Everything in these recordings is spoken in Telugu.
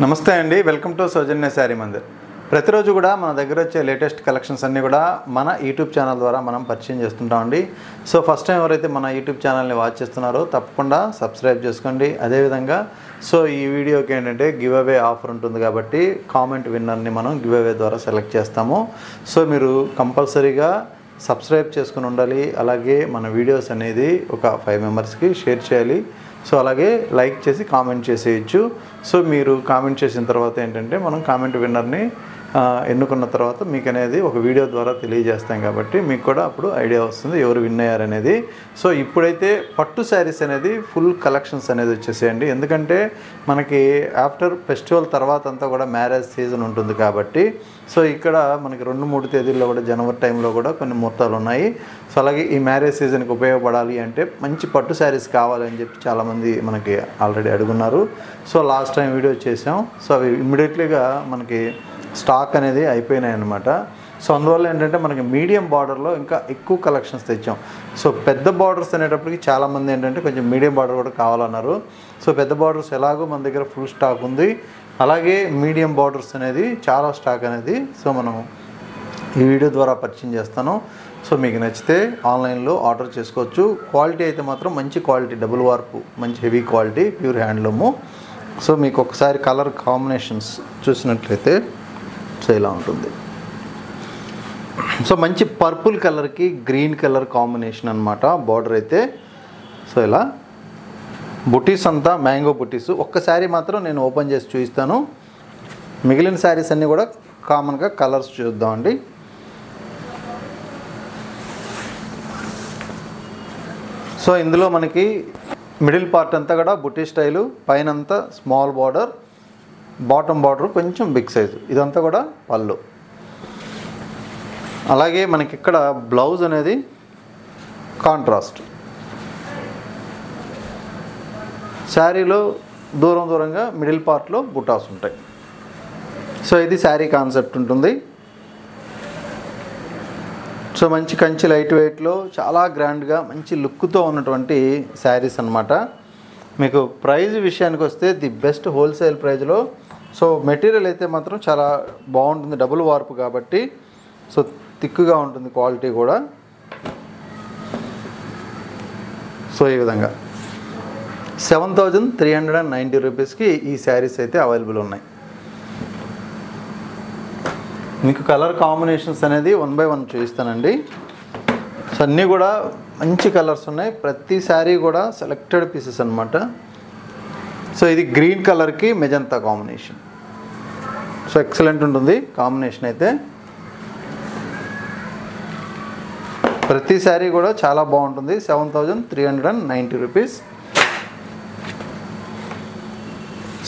నమస్తే అండి, వెల్కమ్ టు సౌజన్య శారీ మందిర్. ప్రతిరోజు కూడా మన దగ్గర వచ్చే లేటెస్ట్ కలెక్షన్స్ అన్నీ కూడా మన యూట్యూబ్ ఛానల్ ద్వారా మనం పరిచయం చేస్తుంటామండి. సో ఫస్ట్ టైం ఎవరైతే మన యూట్యూబ్ ఛానల్ని వాచ్ చేస్తున్నారో తప్పకుండా సబ్స్క్రైబ్ చేసుకోండి. అదేవిధంగా సో ఈ వీడియోకి ఏంటంటే గివ్ అవే ఆఫర్ ఉంటుంది కాబట్టి కామెంట్ విన్నర్ని మనం గివ్ అవే ద్వారా సెలెక్ట్ చేస్తాము. సో మీరు కంపల్సరీగా సబ్స్క్రైబ్ చేసుకుని ఉండాలి. అలాగే మన వీడియోస్ అనేది ఒక 5 మెంబర్స్కి షేర్ చేయాలి. సో అలాగే లైక్ చేసి కామెంట్ చేసేయచ్చు. సో మీరు కామెంట్ చేసిన తర్వాత ఏంటంటే మనం కామెంట్ విన్నర్ని ఎన్నుకున్న తర్వాత మీకు అనేది ఒక వీడియో ద్వారా తెలియజేస్తాం కాబట్టి మీకు కూడా అప్పుడు ఐడియా వస్తుంది ఎవరు విన్ అయ్యారనేది. సో ఇప్పుడైతే పట్టు శారీస్ అనేది ఫుల్ కలెక్షన్స్ అనేది వచ్చేసేయండి. ఎందుకంటే మనకి ఆఫ్టర్ ఫెస్టివల్ తర్వాత అంతా కూడా మ్యారేజ్ సీజన్ ఉంటుంది కాబట్టి సో ఇక్కడ మనకి 2-3 తేదీల్లో కూడా జనవరి టైంలో కూడా కొన్ని ముహూర్తాలు ఉన్నాయి. సో అలాగే ఈ మ్యారేజ్ సీజన్కి ఉపయోగపడాలి అంటే మంచి పట్టు శారీస్ కావాలని చెప్పి చాలామంది మనకి ఆల్రెడీ అడుగున్నారు. సో లాస్ట్ టైం వీడియో చేసాం. సో అవి ఇమ్మీడియట్లీగా మనకి స్టాక్ అనేది అయిపోయినాయి అన్నమాట. సో అందువల్ల ఏంటంటే మనకి మీడియం బార్డర్లో ఇంకా ఎక్కువ కలెక్షన్స్ తెచ్చాం. సో పెద్ద బార్డర్స్ అనేటప్పటికి చాలామంది ఏంటంటే కొంచెం మీడియం బార్డర్ కూడా కావాలన్నారు. సో పెద్ద బార్డర్స్ ఎలాగో మన దగ్గర ఫుల్ స్టాక్ ఉంది. అలాగే మీడియం బార్డర్స్ అనేది చాలా స్టాక్ అనేది సో మనం ఈ వీడియో ద్వారా పరిచయం చేస్తాను. సో మీకు నచ్చితే ఆన్లైన్లో ఆర్డర్ చేసుకోవచ్చు. క్వాలిటీ అయితే మాత్రం మంచి క్వాలిటీ, డబుల్ వార్పు, మంచి heavy quality, pure handloom. So మీకు ఒకసారి కలర్ కాంబినేషన్స్ చూసినట్లయితే సో ఇలా ఉంటుంది. సో మంచి పర్పుల్ కలర్కి గ్రీన్ కలర్ కాంబినేషన్ అనమాట బార్డర్ అయితే. సో ఇలా బుటీస్ అంతా మ్యాంగో బుటీస్. ఒక్క శారీ మాత్రం నేను ఓపెన్ చేసి చూపిస్తాను. మిగిలిన శారీస్ అన్నీ కూడా కామన్గా కలర్స్ చూద్దామండి. సో ఇందులో మనకి మిడిల్ పార్ట్ అంతా కూడా బుటీ స్టైలు, పైన అంతా స్మాల్ బార్డర్, బాటమ్ బార్డర్ కొంచెం బిగ్ సైజు, ఇదంతా కూడా పళ్ళు. అలాగే మనకి ఇక్కడ బ్లౌజ్ అనేది కాంట్రాస్ట్. శారీలో దూరంగా మిడిల్ పార్ట్లో బుటాస్ ఉంటాయి. సో ఇది శారీ కాన్సెప్ట్ ఉంటుంది. సో మంచి కంచి లైట్ వెయిట్లో చాలా గ్రాండ్గా మంచి లుక్తో ఉన్నటువంటి శారీస్ అన్నమాట. మీకు ప్రైజ్ విషయానికి వస్తే ది బెస్ట్ హోల్సేల్ ప్రైజ్లో. సో మెటీరియల్ అయితే మాత్రం చాలా బాగుంటుంది, డబుల్ వార్పు కాబట్టి సో థిక్గా ఉంటుంది క్వాలిటీ కూడా. సో ఈ విధంగా 7,390 రూపీస్కి ఈ శారీస్ అయితే అవైలబుల్ ఉన్నాయి. మీకు కలర్ కాంబినేషన్స్ అనేది 1 by 1 చూపిస్తానండి. సో అన్నీ కూడా మంచి కలర్స్ ఉన్నాయి. ప్రతి శారీ కూడా సెలెక్టెడ్ పీసెస్ అనమాట. సో ఇది గ్రీన్ కలర్కి మెజంతా కాంబినేషన్. సో ఎక్సలెంట్ ఉంటుంది కాంబినేషన్ అయితే. ప్రతి శారీ కూడా చాలా బాగుంటుంది. 7,390 రూపీస్.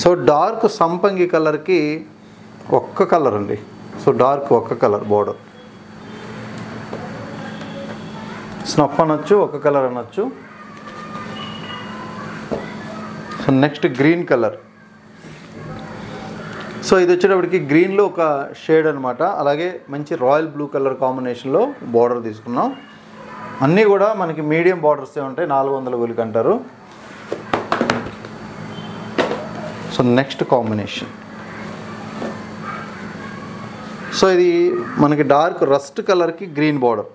సో డార్క్ సంపంగి కలర్కి ఒక్క కలర్ అండి. సో డార్క్ ఒక్క కలర్ బోర్డర్, స్నఫ్ అనొచ్చు, ఒక కలర్ అనొచ్చు. So next green colour. So ఇది వచ్చేటప్పటికి గ్రీన్లో ఒక షేడ్ అనమాట. అలాగే మంచి రాయల్ బ్లూ కలర్ కాంబినేషన్లో బార్డర్ తీసుకున్నాం. అన్నీ కూడా మనకి మీడియం బార్డర్సే ఉంటాయి, 400 గులికి అంటారు. So next combination. సో ఇది మనకి డార్క్ రస్ట్ కలర్కి గ్రీన్ బార్డర్.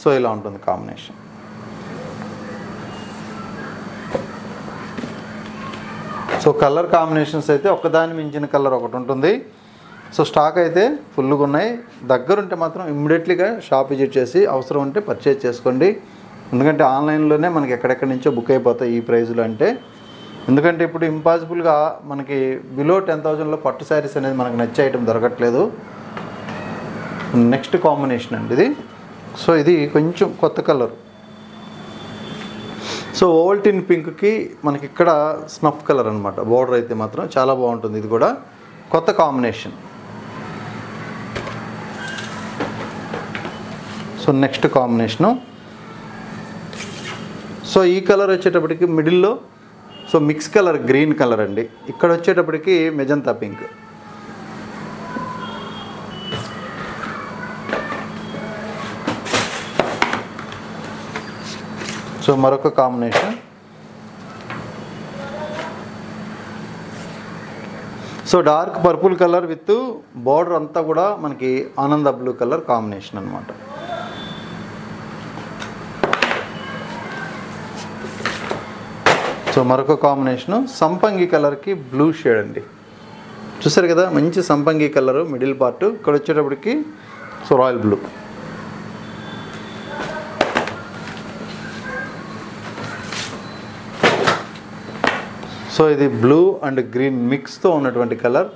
సో ఇలా ఉంటుంది కాంబినేషన్. సో కలర్ కాంబినేషన్స్ అయితే ఒక్కదాని మించిన కలర్ ఒకటి ఉంటుంది. సో స్టాక్ అయితే ఫుల్గా ఉన్నాయి. దగ్గరుంటే మాత్రం ఇమ్మీడియట్లీగా షాప్ విజిట్ చేసి అవసరం ఉంటే పర్చేజ్ చేసుకోండి. ఎందుకంటే ఆన్లైన్లోనే మనకి ఎక్కడెక్కడి నుంచో బుక్ అయిపోతాయి ఈ ప్రైజ్లో అంటే. ఎందుకంటే ఇప్పుడు ఇంపాసిబుల్గా మనకి బిలో 10,000లో పట్టు శారీస్ అనేది మనకు నచ్చే ఐటమ్ దొరకట్లేదు. నెక్స్ట్ కాంబినేషన్ అండి ఇది. సో ఇది కొంచెం కొత్త కలర్. సో ఓవల్టిన్ పింక్కి మనకి ఇక్కడ స్నఫ్ కలర్ అనమాట. బోర్డర్ అయితే మాత్రం చాలా బాగుంటుంది. ఇది కూడా కొత్త combination. So next combination. So ఈ కలర్ వచ్చేటప్పటికి మిడిల్లో so mix colour green colour అండి. ఇక్కడ వచ్చేటప్పటికి మెజంతా పింక్. సో మరొక combination. So dark purple colour with border అంతా కూడా మనకి ఆనంద బ్లూ కలర్ కాంబినేషన్ అనమాట. సో మరొక కాంబినేషను సంపంగి కలర్కి బ్లూ షేడ్ అండి. చూసారు కదా, మంచి సంపంగి కలరు మిడిల్ పార్ట్. ఇక్కడ వచ్చేటప్పటికి సో రాయల్ బ్లూ. సో ఇది బ్లూ అండ్ గ్రీన్ మిక్స్తో ఉన్నటువంటి కలర్.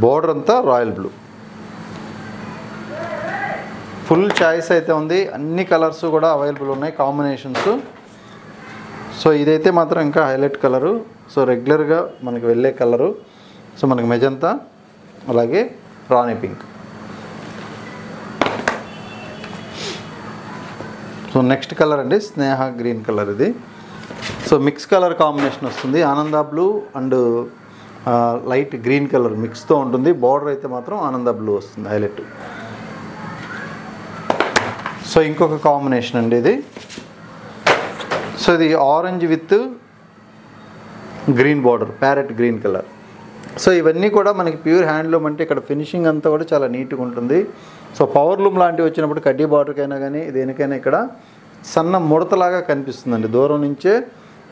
బోర్డర్ అంతా రాయల్ బ్లూ. ఫుల్ చాయిస్ అయితే ఉంది, అన్ని కలర్స్ కూడా అవైలబుల్ ఉన్నాయి కాంబినేషన్స్. సో ఇదైతే మాత్రం ఇంకా హైలైట్ కలరు. సో రెగ్యులర్గా మనకి వెళ్ళే కలరు. సో మనకి మెజంతా, అలాగే rani pink. So next colour అండి స్నేహ గ్రీన్ కలర్. ఇది సో మిక్స్ కలర్ కాంబినేషన్ వస్తుంది. Ananda blue and light green colour మిక్స్తో ఉంటుంది. బార్డర్ అయితే మాత్రం ఆనంద బ్లూ వస్తుంది హైలైట్. సో ఇంకొక కాంబినేషన్ అండి ఇది. సో ఇది orange with green border, parrot green colour. So ఇవన్నీ కూడా మనకి ప్యూర్ హ్యాండ్లూమ్ అంటే ఇక్కడ ఫినిషింగ్ అంతా కూడా చాలా నీట్గా ఉంటుంది. సో పవర్ లూమ్ లాంటివి వచ్చినప్పుడు కడ్డీ బార్డర్కైనా కానీ దేనికైనా ఇక్కడ సన్న ముడతలాగా కనిపిస్తుందండి దూరం నుంచే.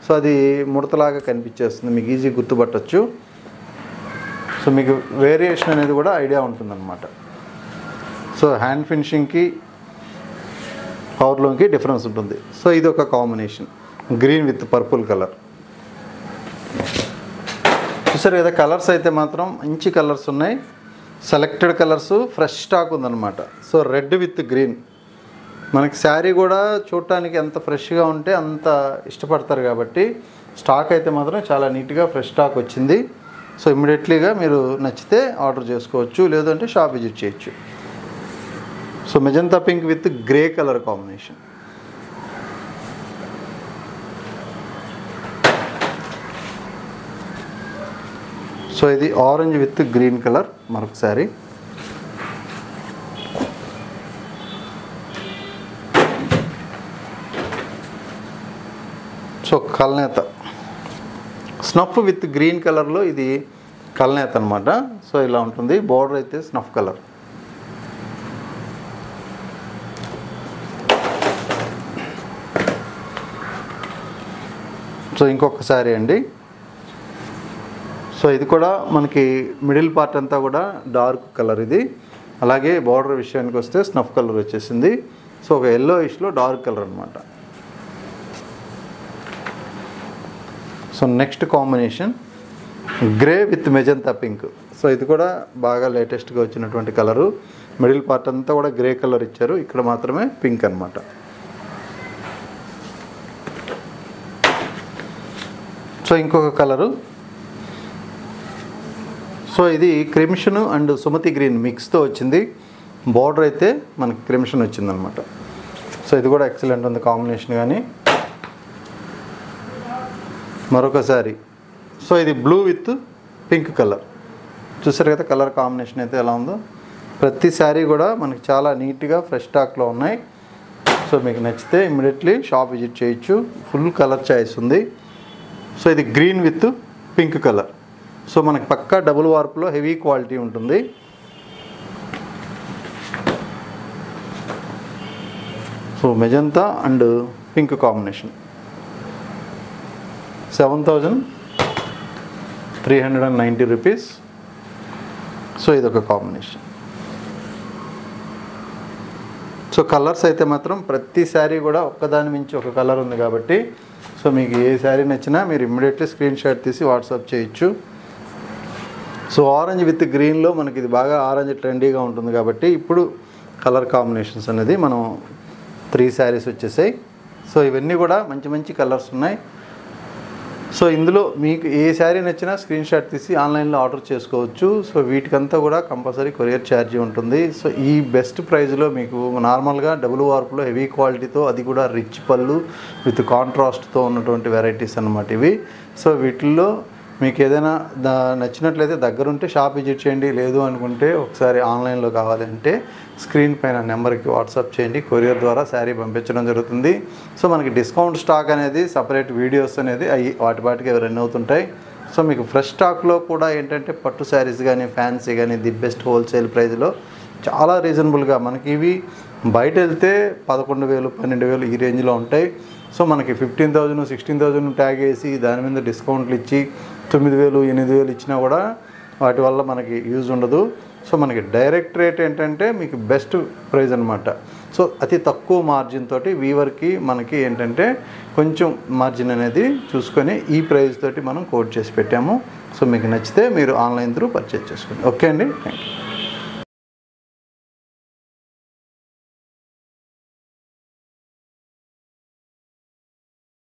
సో అది ముడతలాగా కనిపించేస్తుంది, మీకు ఈజీ గుర్తుపట్టచ్చు. సో మీకు వేరియేషన్ అనేది కూడా ఐడియా ఉంటుందన్నమాట. సో హ్యాండ్ ఫినిషింగ్కి పవర్ లూమ్కి డిఫరెన్స్ ఉంటుంది. సో ఇది ఒక combination green with purple colour. చూసారు కదా, కలర్స్ అయితే మాత్రం మంచి కలర్స్ ఉన్నాయి. సెలెక్టెడ్ కలర్స్, ఫ్రెష్ స్టాక్ ఉందన్నమాట. So red with green. మనకి శారీ కూడా చూడటానికి ఎంత ఫ్రెష్గా ఉంటే అంత ఇష్టపడతారు కాబట్టి స్టాక్ అయితే మాత్రం చాలా నీట్గా ఫ్రెష్ స్టాక్ వచ్చింది. సో ఇమ్మీడియట్లీగా మీరు నచ్చితే ఆర్డర్ చేసుకోవచ్చు, లేదంటే షాప్ విజిట్ చేయొచ్చు. So magenta pink with grey colour combination. So ఇది ఆరెంజ్ విత్ గ్రీన్ కలర్ మరొకసారి. సో కల్నేత స్నఫ్ విత్ గ్రీన్ కలర్లో ఇది కల్నేత అనమాట. సో ఇలా ఉంటుంది. బార్డర్ అయితే స్నఫ్ కలర్. సో ఇంకొకసారి అండి. సో ఇది కూడా మనకి మిడిల్ పార్ట్ అంతా కూడా డార్క్ కలర్ ఇది. అలాగే బార్డర్ విషయానికి వస్తే స్నఫ్ కలర్ వచ్చేసింది. సో ఒక ఎల్లో ఇష్లో డార్క్ కలర్ అనమాట. So next combination grey with magenta pink. So ఇది కూడా బాగా లేటెస్ట్గా వచ్చినటువంటి కలరు. మిడిల్ పార్ట్ అంతా కూడా గ్రే కలర్ ఇచ్చారు, ఇక్కడ మాత్రమే పింక్ అనమాట. సో ఇంకొక కలరు. సో ఇది క్రిమిషన్ అండ్ సుమతి గ్రీన్ మిక్స్తో వచ్చింది. బార్డర్ అయితే మనకి క్రిమిషన్ వచ్చిందనమాట. సో ఇది కూడా ఎక్సలెంట్ ఉంది కాంబినేషన్. కానీ మరొకసారి సో ఇది బ్లూ విత్ పింక్ కలర్. చూసారు కదా కలర్ కాంబినేషన్ అయితే ఎలా ఉందో. ప్రతి శారీ కూడా మనకి చాలా నీట్గా ఫ్రెష్ స్టాక్లో ఉన్నాయి. సో మీకు నచ్చితే ఇమ్మీడియట్లీ షాప్ విజిట్ చేయొచ్చు. ఫుల్ కలర్ చాయిస్ ఉంది. సో ఇది green with pink colour. So మనకి పక్కా డబుల్ వార్పులో హెవీ క్వాలిటీ ఉంటుంది. So magenta and pink combination 7,390 rupees. So ఇదొక కాంబినేషన్. సో కలర్స్ అయితే మాత్రం ప్రతి శారీ కూడా ఒక్కదాని మించి ఒక కలర్ ఉంది కాబట్టి సో మీకు ఏ శారీ నచ్చినా మీరు ఇమ్మీడియట్లీ స్క్రీన్ షాట్ తీసి వాట్సాప్ చేయొచ్చు. సో ఆరెంజ్ విత్ గ్రీన్లో మనకి ఇది బాగా ఆరెంజ్ ట్రెండీగా ఉంటుంది కాబట్టి ఇప్పుడు కలర్ కాంబినేషన్స్ అనేది మనం 3 శారీస్ వచ్చేసాయి. సో ఇవన్నీ కూడా మంచి మంచి కలర్స్ ఉన్నాయి. సో ఇందులో మీకు ఏ శారీ నచ్చినా స్క్రీన్ షాట్ తీసి ఆన్లైన్లో ఆర్డర్ చేసుకోవచ్చు. సో వీటికంతా కూడా కంపల్సరీ కొరియర్ ఛార్జీ ఉంటుంది. సో ఈ బెస్ట్ ప్రైస్లో మీకు నార్మల్గా డబుల్ వార్పులో హెవీ క్వాలిటీతో, అది కూడా రిచ్ పళ్ళు విత్ కాంట్రాస్ట్తో ఉన్నటువంటి వెరైటీస్ అన్నమాట ఇవి. సో వీటిల్లో మీకు ఏదైనా నచ్చినట్లయితే దగ్గరుంటే షాప్ విజిట్ చేయండి. లేదు అనుకుంటే ఒకసారి ఆన్లైన్లో కావాలంటే స్క్రీన్ పైన నెంబర్కి వాట్సాప్ చేయండి. కొరియర్ ద్వారా శారీ పంపించడం జరుగుతుంది. సో మనకి డిస్కౌంట్ స్టాక్ అనేది సపరేట్ వీడియోస్ అనేది వాటికి రన్ అవుతుంటాయి. సో మీకు ఫ్రెష్ స్టాక్లో కూడా ఏంటంటే పట్టు శారీస్ కానీ ఫ్యాన్సీ కానీ ది బెస్ట్ హోల్సేల్ ప్రైస్లో చాలా రీజనబుల్గా మనకి ఇవి బయట వెళ్తే 11,000 12,000 ఈ రేంజ్లో ఉంటాయి. సో మనకి 15,000 16,000 ట్యాగ్ వేసి దాని మీద డిస్కౌంట్లు ఇచ్చి 9,000 8,000 ఇచ్చినా కూడా వాటి వల్ల మనకి యూజ్ ఉండదు. సో మనకి డైరెక్ట్ రేట్ ఏంటంటే మీకు బెస్ట్ ప్రైస్ అనమాట. సో అతి తక్కువ మార్జిన్ తోటి వీవర్కి మనకి ఏంటంటే కొంచెం మార్జిన్ అనేది చూసుకొని ఈ ప్రైస్ తోటి మనం కోట్ చేసి పెట్టాము. సో మీకు నచ్చితే మీరు ఆన్లైన్ త్రూ పర్చేజ్ చేసుకోండి. ఓకే అండి, థ్యాంక్ యూ.